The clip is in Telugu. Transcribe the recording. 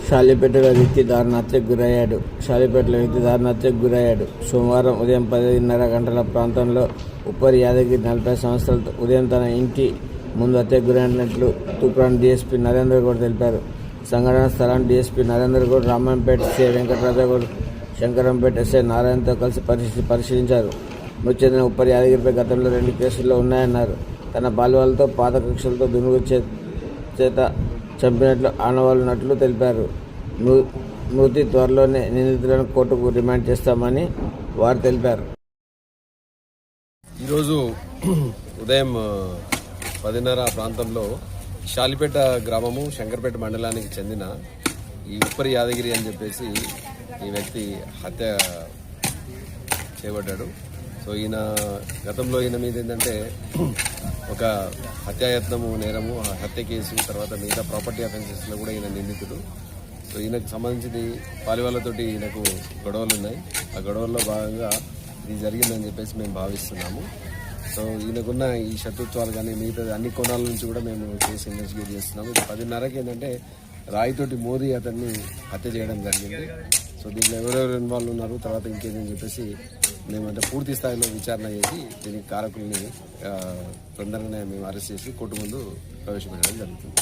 షాలిపేటలో వ్యక్తి దారుణహత్యకు గురయ్యాడు. సోమవారం ఉదయం 10:30 గంటల ప్రాంతంలో ఉప్పరి యాదగిరి 40 సంవత్సరాలతో ఉదయం తన ఇంటి ముందు హత్యకు గురైనట్లు తూప్రాన్ డీఎస్పీ నరేందర్ గౌడ్ తెలిపారు. సంఘటన స్థలాన్ని DSP Narender Goud, Ramampet CI Venkatarajagoud, Shankarampet SI నారాయణతో కలిసి పరిశీలించారు. మృతి చెందిన ఉప్పరి యాదగిరిపై గతంలో 2 కేసుల్లో ఉన్నాయన్నారు. తన బాల్యాలతో పాత కక్షలతో దునుగు చేత చంపినట్లు ఆనవాళ్ళున్నట్లు తెలిపారు. మృతి త్వరలోనే నిందితులను కోర్టుకు రిమాండ్ చేస్తామని వారు తెలిపారు. ఈరోజు ఉదయం 10:30 ప్రాంతంలో షాలిపేట గ్రామము శంకర్పేట మండలానికి చెందిన ఈ ఉప్పరి యాదగిరి అని చెప్పేసి ఈ వ్యక్తి హత్య చేయబడ్డాడు. సో గతంలో ఈయన మీద ఏంటంటే ఒక హత్యాయత్నము నేరము, హత్య కేసు, తర్వాత మిగతా ప్రాపర్టీ అఫెన్సెస్లో కూడా ఈయన నిందితుడు. సో ఈయనకు సంబంధించి పాలివాళ్ళతోటి ఈయనకు గొడవలు ఉన్నాయి. ఆ గొడవల్లో భాగంగా ఇది జరిగిందని చెప్పేసి మేము భావిస్తున్నాము. సో ఈయనకున్న ఈ శత్రుత్వాలు కానీ మిగతా అన్ని కోణాల నుంచి కూడా మేము కేసు ఇన్వెస్టిగేట్ చేస్తున్నాము. 10:30కి ఏంటంటే రాయితోటి మోదీ అతన్ని హత్య చేయడం జరిగింది. సో దీంట్లో ఎవరెవరు ఇన్వాల్వ్ ఉన్నారు, తర్వాత ఇంకేదని చెప్పేసి మేమంటే పూర్తి స్థాయిలో విచారణ చేసి దీనికి కారకుల్ని తొందరగానే మేము అరెస్ట్ చేసి కోర్టు ముందు ప్రవేశపెట్టడం జరుగుతుంది.